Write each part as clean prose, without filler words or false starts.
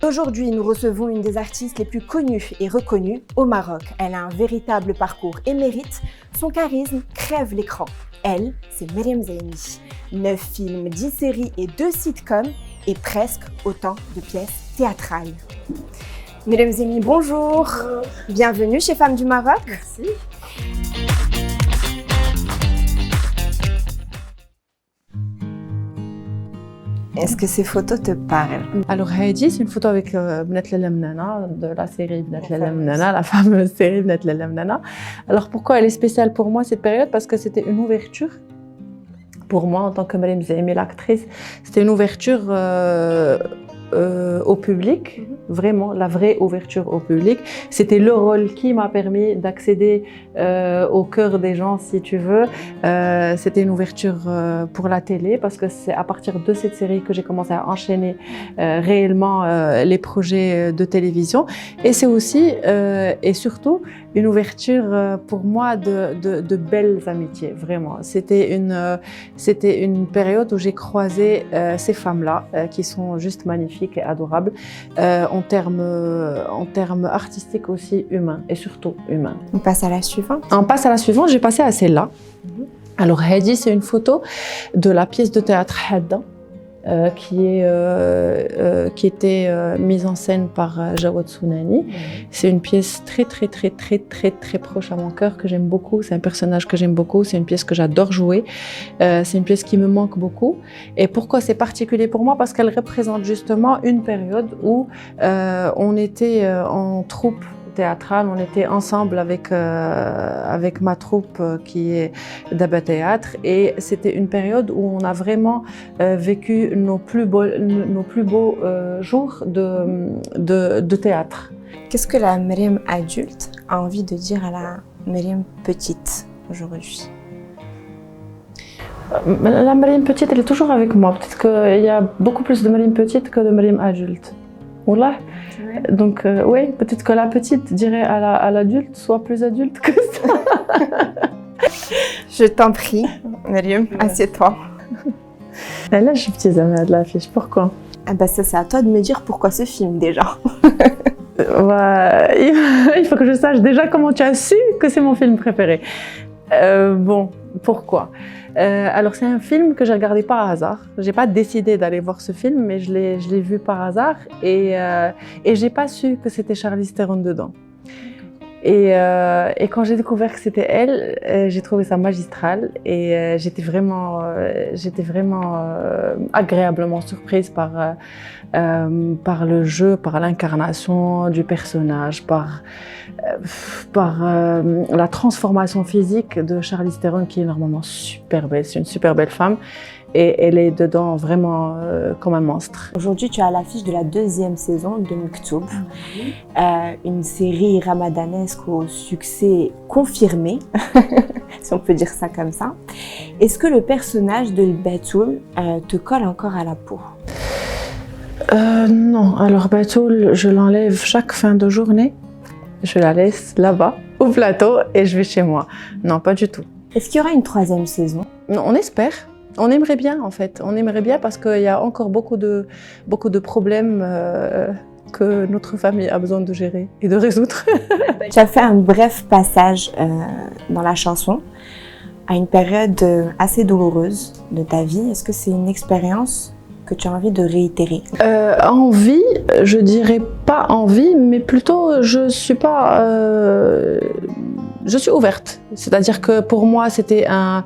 Aujourd'hui, nous recevons une des artistes les plus connues et reconnues au Maroc. Elle a un véritable parcours et mérite. Son charisme crève l'écran. Elle, c'est Meriem Zaini. 9 films, 10 séries et 2 sitcoms et presque autant de pièces théâtrales. Meriem Zaini, bonjour. Bonjour. Bienvenue chez Femmes du Maroc. Merci. Est-ce que ces photos te parlent? Alors Heidi, c'est une photo avec Bnat Lala Mnana, de la série Bnat Lala Mnana, la fameuse série Bnat Lala Mnana. Alors pourquoi elle est spéciale pour moi cette période? Parce que c'était une ouverture. Pour moi, en tant que Meriem Zaini, l'actrice, c'était une ouverture au public, vraiment la vraie ouverture au public. C'était le rôle qui m'a permis d'accéder au cœur des gens, si tu veux. C'était une ouverture pour la télé parce que c'est à partir de cette série que j'ai commencé à enchaîner réellement les projets de télévision. Et c'est aussi et surtout une ouverture pour moi de belles amitiés, vraiment. C'était une période où j'ai croisé ces femmes-là qui sont juste magnifiques et adorables en termes artistiques aussi humains et surtout humains. On passe à la suivante. On passe à la suivante, j'ai passé à celle-là. Alors Heidi, c'est une photo de la pièce de théâtre Hadda qui était mise en scène par Jawad Sounani. C'est une pièce très proche à mon cœur, que j'aime beaucoup. C'est un personnage que j'aime beaucoup. C'est une pièce que j'adore jouer. C'est une pièce qui me manque beaucoup. Et pourquoi c'est particulier pour moi? Parce qu'elle représente justement une période où on était en troupe théâtrale, on était ensemble avec ma troupe qui est Daba Théâtre, et c'était une période où on a vraiment vécu nos plus beaux jours de théâtre. Qu'est-ce que la Meriem adulte a envie de dire à la Meriem petite aujourd'hui? La Meriem petite, elle est toujours avec moi. Peut-être qu'il y a beaucoup plus de Meriem petite que de Meriem adulte. Wallah. Donc oui, peut-être que la petite dirait à l'adulte, sois plus adulte que ça. Je t'en prie, Meriem, assieds-toi. Là, je suis petite amie de l'affiche. Pourquoi? Ah bah ça, c'est à toi de me dire pourquoi ce film déjà. Il faut que je sache déjà comment tu as su que c'est mon film préféré. Bon, pourquoi? Alors c'est un film que j'ai regardé par hasard. J'ai pas décidé d'aller voir ce film, mais je l'ai vu par hasard et j'ai pas su que c'était Charlize Theron dedans. Et quand j'ai découvert que c'était elle, j'ai trouvé ça magistral et j'étais vraiment agréablement surprise par le jeu, par l'incarnation du personnage, par la transformation physique de Charlize Theron, qui est normalement super belle. C'est une super belle femme et elle est dedans vraiment comme un monstre. Aujourd'hui, tu es à l'affiche de la 2e saison de Mektoub, une série ramadanesque au succès confirmé, si on peut dire ça comme ça. Est-ce que le personnage de Batoul te colle encore à la peau? Non, alors Batoul, je l'enlève chaque fin de journée. Je la laisse là-bas, au plateau, et je vais chez moi. Non, pas du tout. Est-ce qu'il y aura une 3e saison? Non, on espère. On aimerait bien, en fait. On aimerait bien parce qu'il y a encore beaucoup de problèmes que notre famille a besoin de gérer et de résoudre. Tu as fait un bref passage dans la chanson à une période assez douloureuse de ta vie. Est-ce que c'est une expérience que tu as envie de réitérer? Envie, je dirais pas envie, mais plutôt je suis ouverte. C'est-à-dire que pour moi, c'était un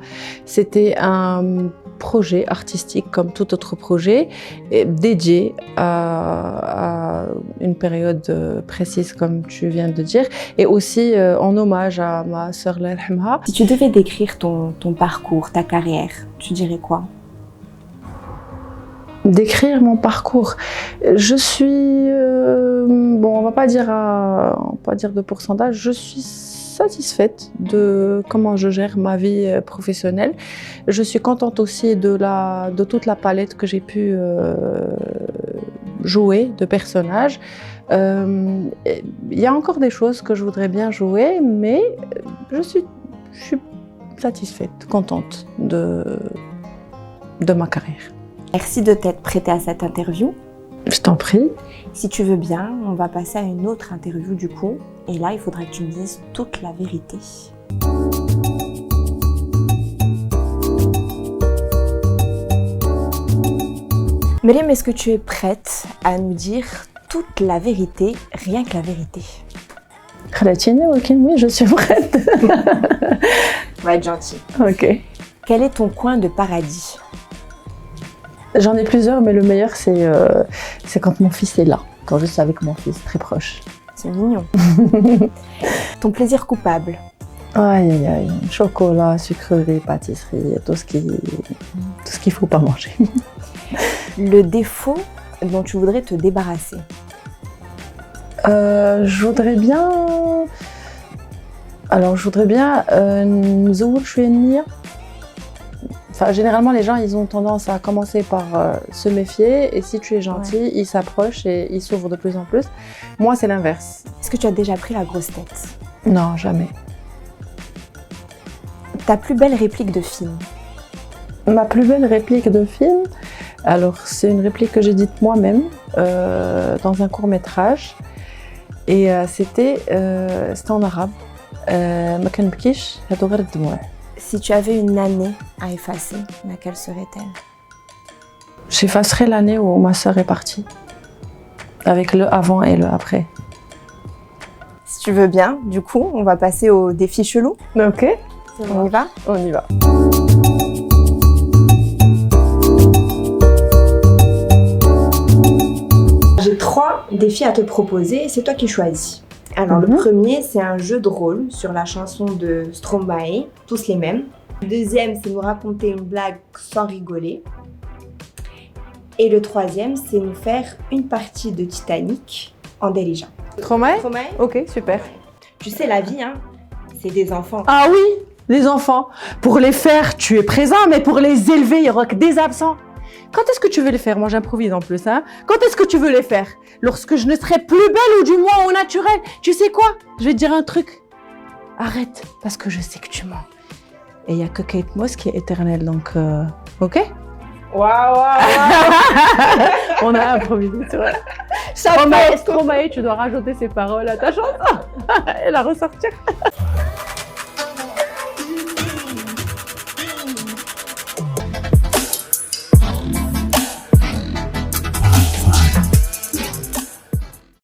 projet artistique comme tout autre projet, dédié à une période précise, comme tu viens de dire, et aussi en hommage à ma sœur Allah yarhamha. Si tu devais décrire ton parcours, ta carrière, tu dirais quoi? Décrire mon parcours, je suis bon, on va pas dire de pourcentage, je suis satisfaite de comment je gère ma vie professionnelle. Je suis contente aussi de toute la palette que j'ai pu jouer de personnages. Il y a encore des choses que je voudrais bien jouer, mais je suis satisfaite, contente de ma carrière. Merci de t'être prêtée à cette interview. Je t'en prie. Si tu veux bien, on va passer à une autre interview du coup. Et là, il faudra que tu me dises toute la vérité. Meriem, est-ce que tu es prête à nous dire toute la vérité, rien que la vérité? Oui, je suis prête. On va être gentil. Ok. Quel est ton coin de paradis? J'en ai plusieurs, mais le meilleur, c'est quand mon fils est là, quand je suis avec mon fils, très proche. C'est mignon. Ton plaisir coupable? Aïe, aïe, aïe. Chocolat, sucrerie, pâtisserie, tout ce qu'il faut pas manger. Le défaut dont tu voudrais te débarrasser? Je voudrais bien... Alors, je voudrais bien... Enfin, généralement, les gens, ils ont tendance à commencer par se méfier. Et si tu es gentil, ils s'approchent et ils s'ouvrent de plus en plus. Moi, c'est l'inverse. Est-ce que tu as déjà pris la grosse tête? Non, jamais. Ta plus belle réplique de film? Ma plus belle réplique de film, alors c'est une réplique que j'ai dite moi-même dans un court-métrage. Et c'était en arabe. Ma kanbkish, hadou ghir d-dmoua. Si tu avais une année à effacer, laquelle serait-elle? J'effacerai l'année où ma sœur est partie, avec le avant et le après. Si tu veux bien, du coup, on va passer au défi chelou. Ok. On y va? On y va. J'ai 3 défis à te proposer et c'est toi qui choisis. Alors le premier, c'est un jeu de rôle sur la chanson de Stromae, tous les mêmes. Le deuxième, c'est nous raconter une blague sans rigoler. Et le troisième, c'est nous faire une partie de Titanic en dirigeant. Stromae? Stromae? Ok, super. Tu sais, la vie, hein, c'est des enfants. Ah oui, les enfants. Pour les faire, tu es présent, mais pour les élever, il y aura que des absents. Quand est-ce que tu veux les faire? Moi, j'improvise en plus. Hein. Quand est-ce que tu veux les faire? Lorsque je ne serai plus belle ou du moins au naturel. Tu sais quoi? Je vais te dire un truc. Arrête, parce que je sais que tu mens. Et il n'y a que Kate Moss qui est éternelle, donc... Ok? Waouh, waouh, On a improvisé, tu vois. Stromae, tu dois rajouter ces paroles à ta chanson et la ressortir.